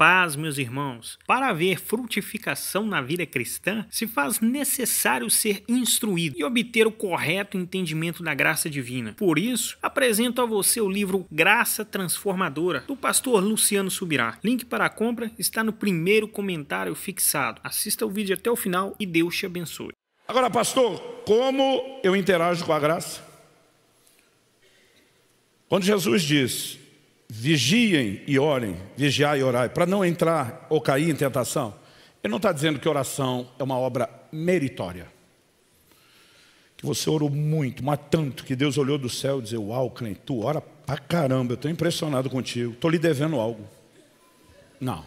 paz, meus irmãos. Para haver frutificação na vida cristã, se faz necessário ser instruído e obter o correto entendimento da graça divina. Por isso, apresento a você o livro Graça Transformadora, do pastor Luciano Subirá. Link para a compra está no primeiro comentário fixado. Assista o vídeo até o final e Deus te abençoe. Agora, pastor, como eu interajo com a graça? Quando Jesus diz, vigiem e orem, vigiai e orai, para não entrar ou cair em tentação, ele não está dizendo que oração é uma obra meritória. Que você orou muito, mas tanto, que Deus olhou do céu e disse, uau, crente, tu ora pra caramba, eu estou impressionado contigo, estou lhe devendo algo. Não.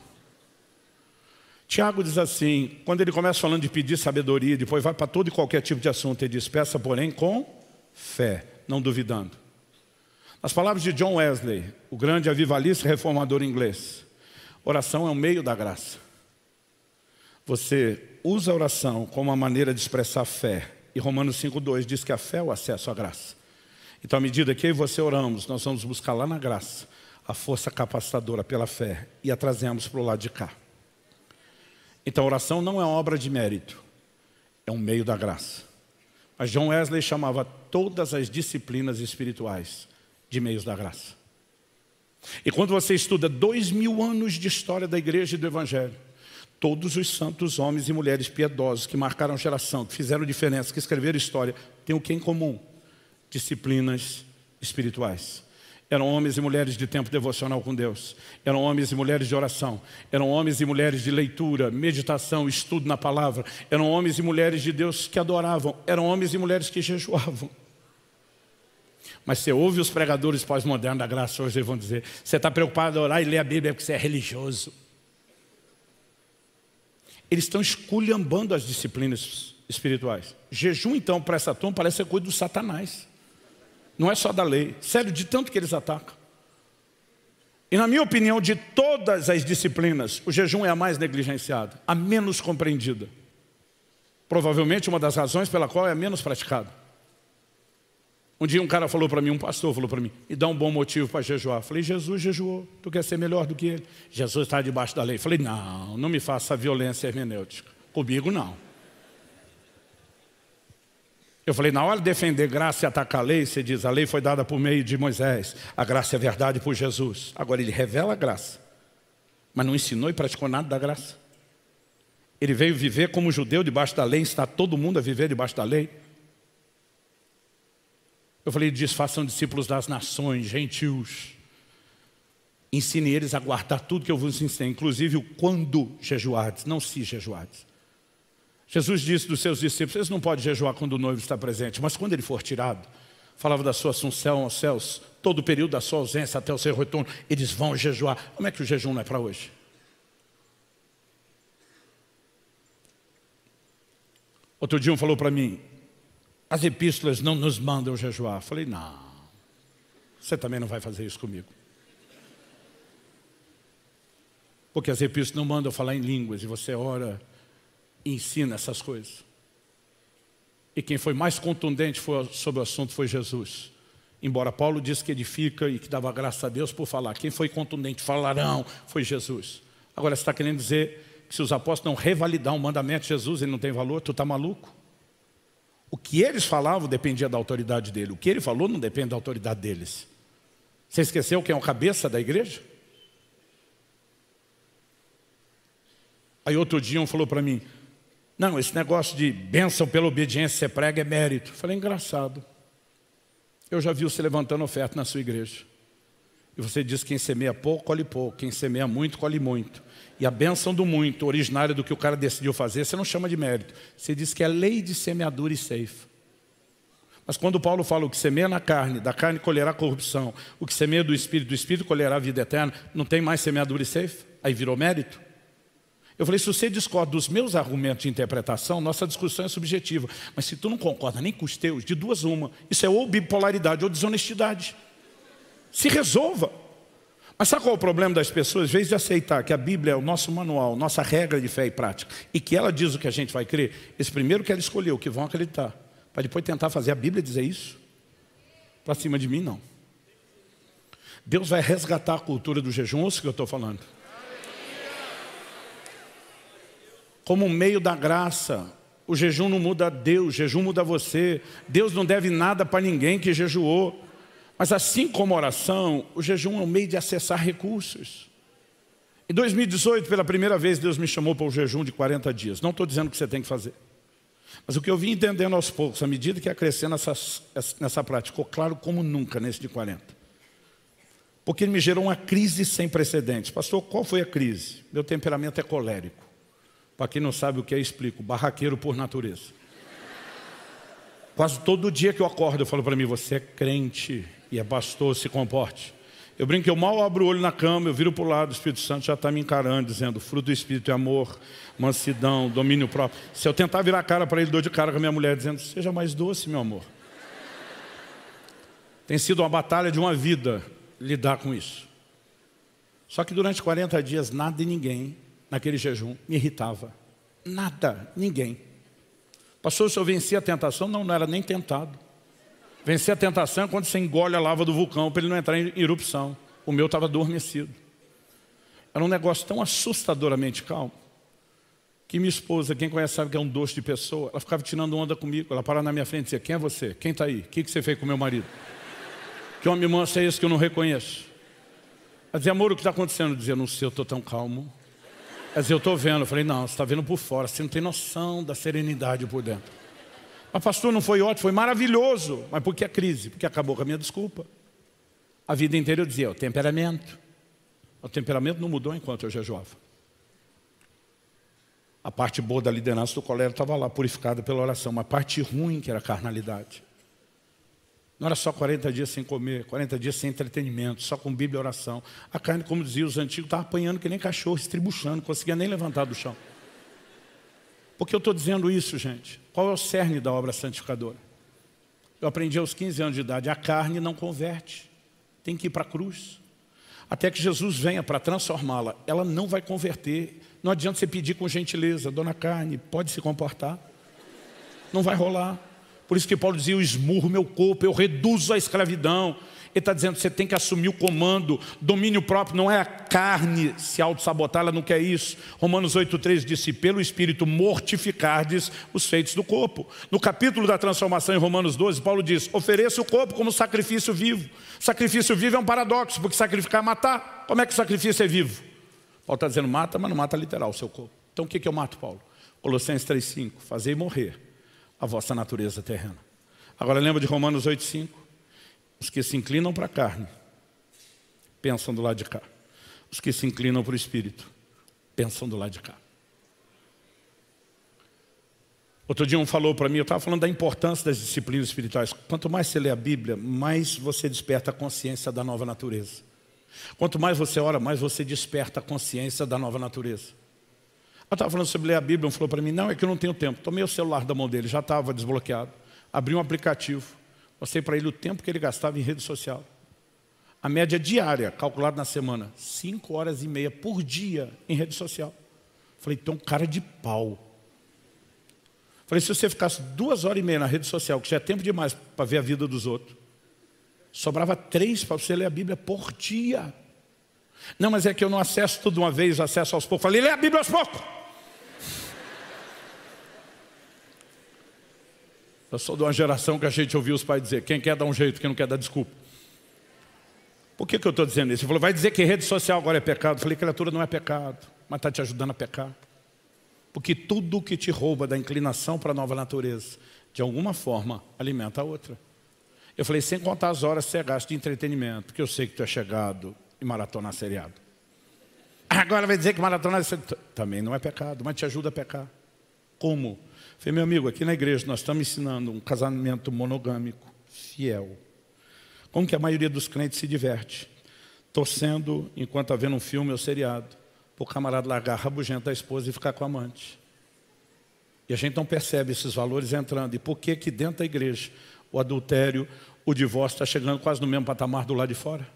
Tiago diz assim, quando ele começa falando de pedir sabedoria, depois vai para todo e qualquer tipo de assunto, ele diz, peça porém com fé, não duvidando. As palavras de John Wesley, o grande avivalista reformador inglês, oração é um meio da graça. Você usa a oração como uma maneira de expressar fé. E Romanos 5,2 diz que a fé é o acesso à graça. Então, à medida que eu e você oramos, nós vamos buscar lá na graça a força capacitadora pela fé e a trazemos para o lado de cá. Então, a oração não é uma obra de mérito, é um meio da graça. Mas John Wesley chamava todas as disciplinas espirituais de meios da graça. E quando você estuda 2000 anos de história da igreja e do evangelho, todos os santos homens e mulheres piedosos que marcaram geração, que fizeram diferença, que escreveram história, têm o que em comum? Disciplinas espirituais. Eram homens e mulheres de tempo devocional com Deus. Eram homens e mulheres de oração. Eram homens e mulheres de leitura, meditação, estudo na palavra. Eram homens e mulheres de Deus que adoravam. Eram homens e mulheres que jejuavam. Mas você ouve os pregadores pós-modernos da graça hoje, eles vão dizer, você está preocupado em orar e ler a Bíblia porque você é religioso. Eles estão esculhambando as disciplinas espirituais. Jejum, então, para essa turma, parece ser coisa do Satanás. Não é só da lei. Sério, de tanto que eles atacam. E na minha opinião, de todas as disciplinas, o jejum é a mais negligenciada, a menos compreendida. Provavelmente uma das razões pela qual é a menos praticada. Um dia um cara falou para mim, um pastor falou para mim, me dá um bom motivo para jejuar. Falei, Jesus jejuou, tu quer ser melhor do que ele? Jesus está debaixo da lei. Falei, não me faça violência hermenêutica. Comigo não. Eu falei, na hora de defender graça e atacar a lei, você diz, a lei foi dada por meio de Moisés, a graça é verdade por Jesus. Agora ele revela a graça, mas não ensinou e praticou nada da graça. Ele veio viver como judeu debaixo da lei, está todo mundo a viver debaixo da lei. Eu falei, diz, façam discípulos das nações, gentios. Ensine eles a guardar tudo que eu vos ensinei, inclusive o quando jejuardes, não se jejuardes. Jesus disse dos seus discípulos, eles não podem jejuar quando o noivo está presente, mas quando ele for tirado, falava da sua assunção aos céus, todo o período da sua ausência até o seu retorno, eles vão jejuar. Como é que o jejum não é para hoje? Outro dia um falou para mim, as epístolas não nos mandam jejuar. Falei, não, você também não vai fazer isso comigo. Porque as epístolas não mandam falar em línguas e você ora e ensina essas coisas. E quem foi mais contundente sobre o assunto foi Jesus. Embora Paulo disse que edifica e que dava graça a Deus por falar. Quem foi contundente, falarão, foi Jesus. Agora você está querendo dizer que se os apóstolos não revalidar o mandamento de Jesus, ele não tem valor? Tu está maluco? O que eles falavam dependia da autoridade dele. O que ele falou não depende da autoridade deles. Você esqueceu quem é o cabeça da igreja? Aí outro dia um falou para mim, não, esse negócio de bênção pela obediência você prega é mérito. Eu falei, engraçado. Eu já vi você levantando oferta na sua igreja. E você diz que quem semeia pouco, colhe pouco. Quem semeia muito, colhe muito. E a bênção do muito, originária do que o cara decidiu fazer, você não chama de mérito. Você diz que é lei de semeadura e ceifa. Mas quando Paulo fala o que semeia na carne, da carne colherá corrupção. O que semeia do Espírito colherá a vida eterna. Não tem mais semeadura e ceifa? Aí virou mérito? Eu falei, se você discorda dos meus argumentos de interpretação, nossa discussão é subjetiva. Mas se tu não concorda nem com os teus, de duas uma. Isso é ou bipolaridade ou desonestidade. Se resolva. Mas sabe qual é o problema das pessoas? Às vezes de aceitar que a Bíblia é o nosso manual, nossa regra de fé e prática, e que ela diz o que a gente vai crer, eles primeiro querem escolher o que vão acreditar, para depois tentar fazer a Bíblia dizer isso. Para cima de mim, não. Deus vai resgatar a cultura do jejum, ouça o que eu estou falando. como um meio da graça. O jejum não muda Deus, o jejum muda você. Deus não deve nada para ninguém que jejuou. Mas assim como a oração, o jejum é um meio de acessar recursos. Em 2018, pela primeira vez, Deus me chamou para o jejum de 40 dias. Não estou dizendo que você tem que fazer. Mas o que eu vim entendendo aos poucos, à medida que ia crescendo nessa prática, ficou claro como nunca nesse de 40. Porque ele me gerou uma crise sem precedentes. Pastor, qual foi a crise? Meu temperamento é colérico. Para quem não sabe o que é, explico. Barraqueiro por natureza. Quase todo dia que eu acordo, eu falo para mim, você é crente e é pastor, se comporte. Eu brinco que eu mal abro o olho na cama, eu viro para o lado, o Espírito Santo já está me encarando, dizendo, fruto do Espírito é amor, mansidão, domínio próprio. Se eu tentar virar a cara para ele, dou de cara com a minha mulher, dizendo, seja mais doce, meu amor. Tem sido uma batalha de uma vida lidar com isso. Só que durante 40 dias, nada e ninguém, naquele jejum, me irritava. Nada, ninguém. Pastor, se eu venci a tentação, não era nem tentado. Vencer a tentação é quando você engole a lava do vulcão para ele não entrar em erupção. O meu estava adormecido. Era um negócio tão assustadoramente calmo que minha esposa, quem conhece sabe que é um doce de pessoa, ela ficava tirando onda comigo. Ela parava na minha frente e dizia, quem é você? Quem está aí? O que você fez com meu marido? Que homem manso é esse que eu não reconheço? Ela dizia, amor, o que está acontecendo? Eu dizia, não sei, eu estou tão calmo. Ela dizia, eu estou vendo. Eu falei, não, você está vendo por fora, você não tem noção da serenidade por dentro. Mas pastor, não foi ótimo, foi maravilhoso. Mas por que a crise? Porque acabou com a minha desculpa. A vida inteira eu dizia, o temperamento. O temperamento não mudou enquanto eu jejuava. A parte boa da liderança do colégio estava lá, purificada pela oração. Mas a parte ruim, que era a carnalidade. Não era só 40 dias sem comer, 40 dias sem entretenimento, só com Bíblia e oração. A carne, como diziam os antigos, estava apanhando que nem cachorro, estribuchando, não conseguia nem levantar do chão. Por que eu estou dizendo isso, gente? Qual é o cerne da obra santificadora? Eu aprendi aos 15 anos de idade, a carne não converte, tem que ir para a cruz. Até que Jesus venha para transformá-la, ela não vai converter. Não adianta você pedir com gentileza, dona carne, pode se comportar. Não vai rolar. Por isso que Paulo dizia, eu esmurro meu corpo, eu reduzo a escravidão. Ele está dizendo, você tem que assumir o comando, domínio próprio, não é a carne se auto-sabotar, ela não quer isso. Romanos 8,3 disse, pelo Espírito mortificardes os feitos do corpo. No capítulo da transformação em Romanos 12, Paulo diz, ofereça o corpo como sacrifício vivo. Sacrifício vivo é um paradoxo, porque sacrificar é matar. Como é que o sacrifício é vivo? Paulo está dizendo, mata, mas não mata literal o seu corpo. Então o que eu mato, Paulo? Colossenses 3,5, fazei morrer a vossa natureza terrena. Agora lembra de Romanos 8,5? Os que se inclinam para a carne, pensam do lado de cá. Os que se inclinam para o Espírito, pensam do lado de cá. Outro dia um falou para mim, eu estava falando da importância das disciplinas espirituais. Quanto mais você lê a Bíblia, mais você desperta a consciência da nova natureza. Quanto mais você ora, mais você desperta a consciência da nova natureza. Eu estava falando sobre ler a Bíblia, um falou para mim, não, é que eu não tenho tempo. Tomei o celular da mão dele, já estava desbloqueado. Abri um aplicativo, mostrei para ele o tempo que ele gastava em rede social. A média diária, calculada na semana, 5 horas e meia por dia em rede social. Falei, então cara de pau. Falei, se você ficasse 2 horas e meia na rede social, que já é tempo demais para ver a vida dos outros, sobrava 3 para você ler a Bíblia por dia. Não, mas é que eu não acesso tudo de uma vez, eu acesso aos poucos. Falei, lê a Bíblia aos poucos. Eu sou de uma geração que a gente ouviu os pais dizer, quem quer dar um jeito, quem não quer dar desculpa. Por que eu estou dizendo isso? Ele falou, vai dizer que rede social agora é pecado. Eu falei, criatura, não é pecado, mas está te ajudando a pecar. Porque tudo que te rouba da inclinação para a nova natureza, de alguma forma, alimenta a outra. Eu falei, sem contar as horas que você gasta de entretenimento, porque eu sei que tu é chegado em maratonar seriado. Agora vai dizer que maratonar também não é pecado, mas te ajuda a pecar. Como? Eu falei, meu amigo, aqui na igreja nós estamos ensinando um casamento monogâmico, fiel. Como que a maioria dos crentes se diverte? Torcendo, enquanto está vendo um filme ou seriado, para o camarada largar a rabugenta da esposa e ficar com a amante. E a gente não percebe esses valores entrando. E por que que dentro da igreja o adultério, o divórcio está chegando quase no mesmo patamar do lado de fora?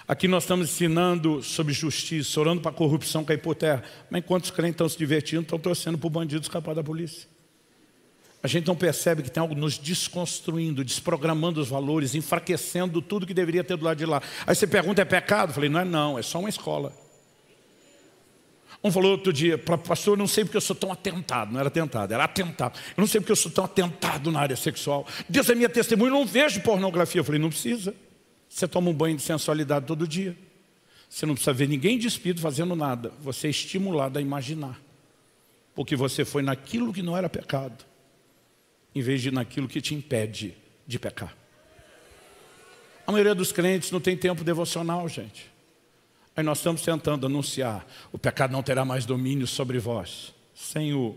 Aqui nós estamos ensinando sobre justiça, orando para a corrupção cair por terra. Mas enquanto os crentes estão se divertindo, estão torcendo para o bandido escapar da polícia. A gente não percebe que tem algo nos desconstruindo, desprogramando os valores, enfraquecendo tudo que deveria ter do lado de lá. Aí você pergunta, é pecado? Eu falei, não é não, é só uma escola. Um falou outro dia, pastor, eu não sei porque eu sou tão atentado. Não era tentado, era atentado. Eu não sei porque eu sou tão atentado na área sexual. Deus é minha testemunha, eu não vejo pornografia. Eu falei, não precisa. Você toma um banho de sensualidade todo dia. Você não precisa ver ninguém despido fazendo nada. Você é estimulado a imaginar. Porque você foi naquilo que não era pecado, em vez de naquilo que te impede de pecar. A maioria dos crentes não tem tempo devocional, gente. Aí nós estamos tentando anunciar, o pecado não terá mais domínio sobre vós, sem o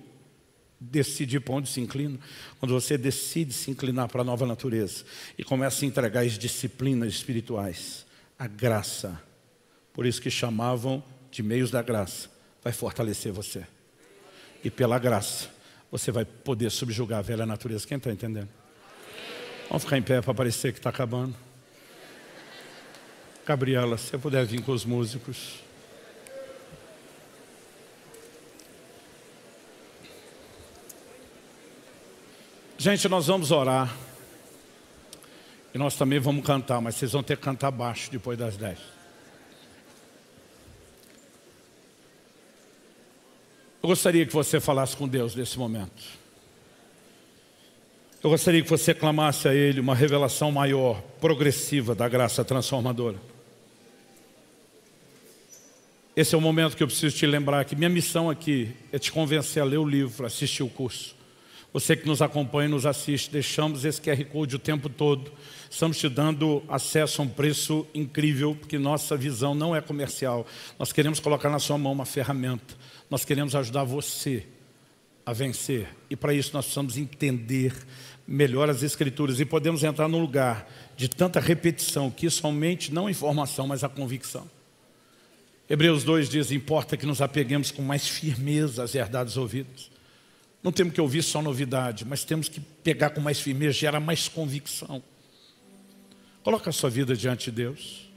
decidir para onde se inclina. Quando você decide se inclinar para a nova natureza e começa a entregar as disciplinas espirituais, a graça, por isso que chamavam de meios da graça, vai fortalecer você. E pela graça, você vai poder subjugar a velha natureza. Quem está entendendo? Vamos ficar em pé para parecer que está acabando. Gabriela, se você puder vir com os músicos. Gente, nós vamos orar. E nós também vamos cantar, mas vocês vão ter que cantar baixo depois das 10. Eu gostaria que você falasse com Deus nesse momento. Eu gostaria que você clamasse a Ele uma revelação maior, progressiva da graça transformadora. Esse é o momento que eu preciso te lembrar que minha missão aqui é te convencer a ler o livro, assistir o curso. Você que nos acompanha e nos assiste, deixamos esse QR Code o tempo todo. Estamos te dando acesso a um preço incrível, porque nossa visão não é comercial. Nós queremos colocar na sua mão uma ferramenta. Nós queremos ajudar você a vencer. E para isso nós precisamos entender melhor as Escrituras. E podemos entrar num lugar de tanta repetição, que isso aumente não a informação, mas a convicção. Hebreus 2 diz, importa que nos apeguemos com mais firmeza às verdades ouvidas. Não temos que ouvir só novidade, mas temos que pegar com mais firmeza, gerar mais convicção. Coloca a sua vida diante de Deus.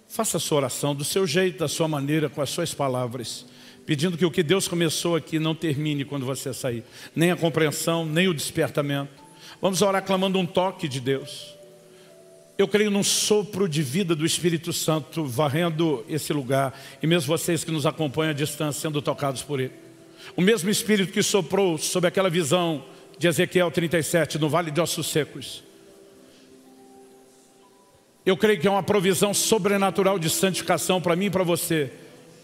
Faça a sua oração do seu jeito, da sua maneira, com as suas palavras, pedindo que o que Deus começou aqui não termine quando você sair. Nem a compreensão, nem o despertamento. Vamos orar clamando um toque de Deus. Eu creio num sopro de vida do Espírito Santo varrendo esse lugar. E mesmo vocês que nos acompanham à distância sendo tocados por Ele. O mesmo Espírito que soprou sobre aquela visão de Ezequiel 37 no Vale de Ossos Secos. Eu creio que é uma provisão sobrenatural de santificação para mim e para você.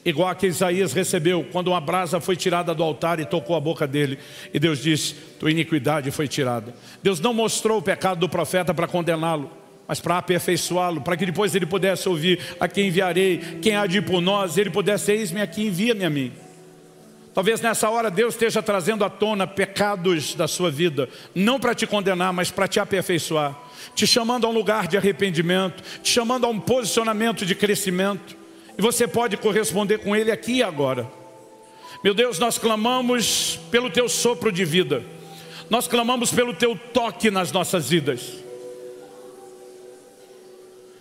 Igual a que Isaías recebeu quando uma brasa foi tirada do altar e tocou a boca dele. E Deus disse, tua iniquidade foi tirada. Deus não mostrou o pecado do profeta para condená-lo, mas para aperfeiçoá-lo, para que depois ele pudesse ouvir, a quem enviarei, quem há de ir por nós, ele pudesse, eis-me aqui, envia-me a mim. Talvez nessa hora Deus esteja trazendo à tona pecados da sua vida, não para te condenar, mas para te aperfeiçoar, te chamando a um lugar de arrependimento, te chamando a um posicionamento de crescimento, e você pode corresponder com Ele aqui e agora. Meu Deus, nós clamamos pelo Teu sopro de vida, nós clamamos pelo Teu toque nas nossas vidas.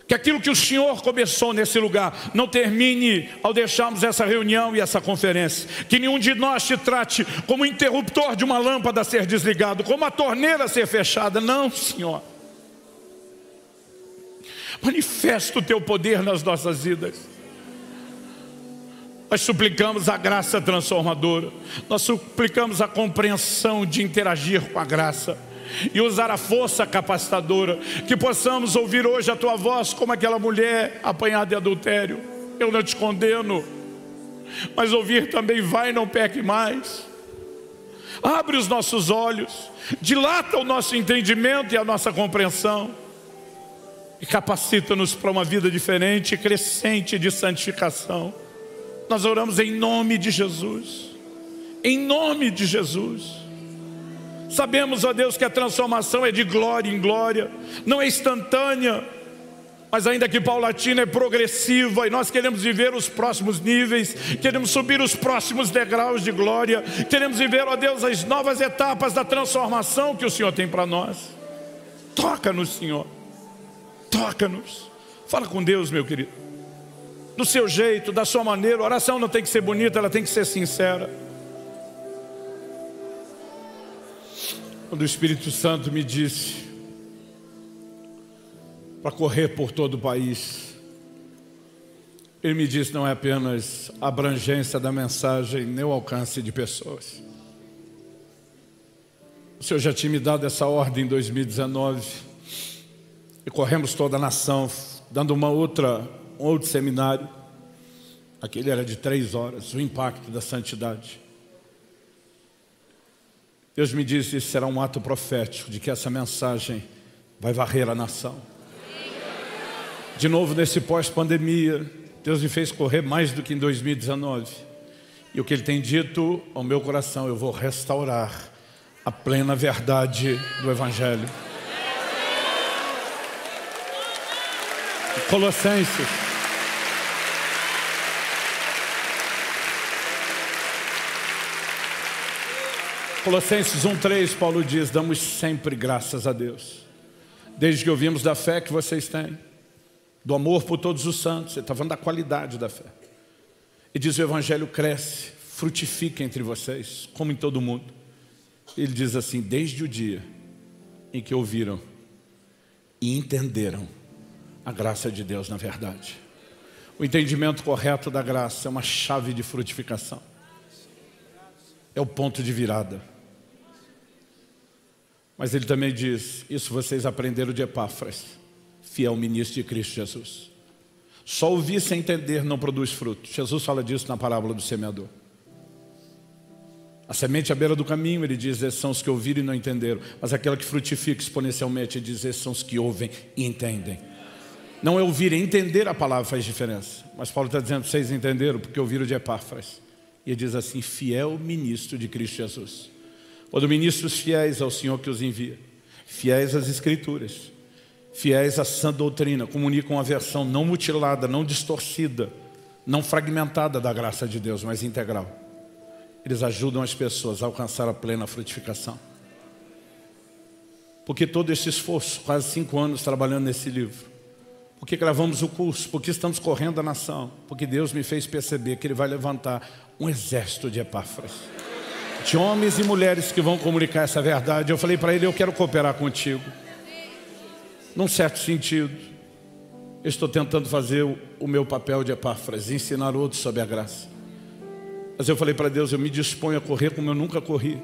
Que aquilo que o Senhor começou nesse lugar não termine ao deixarmos essa reunião e essa conferência. Que nenhum de nós te trate como interruptor de uma lâmpada a ser desligado, como a torneira a ser fechada. Não, Senhor. Manifesta o Teu poder nas nossas vidas. Nós suplicamos a graça transformadora. Nós suplicamos a compreensão de interagir com a graça e usar a força capacitadora, que possamos ouvir hoje a Tua voz como aquela mulher apanhada em adultério. Eu não te condeno, mas ouvir também, vai, não peque mais. Abre os nossos olhos, dilata o nosso entendimento e a nossa compreensão, e capacita-nos para uma vida diferente e crescente de santificação. Nós oramos em nome de Jesus, em nome de Jesus. Sabemos, ó Deus, que a transformação é de glória em glória, não é instantânea, mas ainda que paulatina, é progressiva, e nós queremos viver os próximos níveis, queremos subir os próximos degraus de glória, queremos viver, ó Deus, as novas etapas da transformação que o Senhor tem para nós. Toca-nos, Senhor, toca-nos. Fala com Deus, meu querido, do seu jeito, da sua maneira. A oração não tem que ser bonita, ela tem que ser sincera. Quando o Espírito Santo me disse para correr por todo o país, Ele me disse, não é apenas a abrangência da mensagem, nem o alcance de pessoas. O Senhor já tinha me dado essa ordem em 2019 e corremos toda a nação, dando um outro seminário. Aquele era de 3 horas, o impacto da santidade. Deus me disse, isso será um ato profético de que essa mensagem vai varrer a nação. De novo, nesse pós-pandemia, Deus me fez correr mais do que em 2019. E o que Ele tem dito ao meu coração, eu vou restaurar a plena verdade do Evangelho. Colossenses. Colossenses 1:3, Paulo diz, damos sempre graças a Deus. Desde que ouvimos da fé que vocês têm, do amor por todos os santos, ele está falando da qualidade da fé. E diz, o Evangelho cresce, frutifica entre vocês, como em todo mundo. Ele diz assim, desde o dia em que ouviram e entenderam a graça de Deus na verdade. O entendimento correto da graça é uma chave de frutificação. É o ponto de virada. Mas ele também diz, isso vocês aprenderam de Epáfras, fiel ministro de Cristo Jesus. Só ouvir sem entender não produz fruto. Jesus fala disso na parábola do semeador. A semente à beira do caminho, ele diz, esses são os que ouviram e não entenderam. Mas aquela que frutifica exponencialmente, ele diz, esses são os que ouvem e entendem. Não é ouvir, é entender a palavra faz diferença. Mas Paulo está dizendo, vocês entenderam porque ouviram de Epáfras. E ele diz assim, fiel ministro de Cristo Jesus. Quando ministros fiéis ao Senhor que os envia, fiéis às Escrituras, fiéis à sã doutrina, comunicam a versão não mutilada, não distorcida, não fragmentada da graça de Deus, mas integral. Eles ajudam as pessoas a alcançar a plena frutificação. Porque todo esse esforço, quase 5 anos trabalhando nesse livro, porque gravamos o curso, porque estamos correndo a nação, porque Deus me fez perceber que Ele vai levantar um exército de Epáfras, de homens e mulheres que vão comunicar essa verdade. Eu falei para ele, eu quero cooperar contigo. Num certo sentido, eu estou tentando fazer o meu papel de Epáfras, ensinar outros sobre a graça. Mas eu falei para Deus, eu me disponho a correr como eu nunca corri,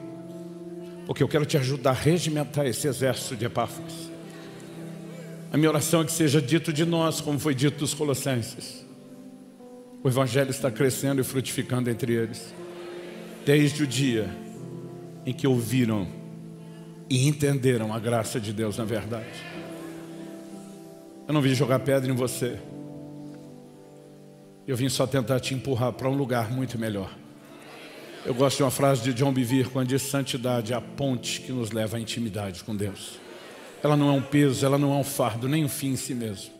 porque eu quero te ajudar a regimentar esse exército de Epáfras. A minha oração é que seja dito de nós, como foi dito dos Colossenses. O Evangelho está crescendo e frutificando entre eles. Desde o dia em que ouviram e entenderam a graça de Deus na verdade. Eu não vim jogar pedra em você. Eu vim só tentar te empurrar para um lugar muito melhor. Eu gosto de uma frase de John Bevere, quando diz, santidade é a ponte que nos leva à intimidade com Deus. Ela não é um peso, ela não é um fardo, nem um fim em si mesmo.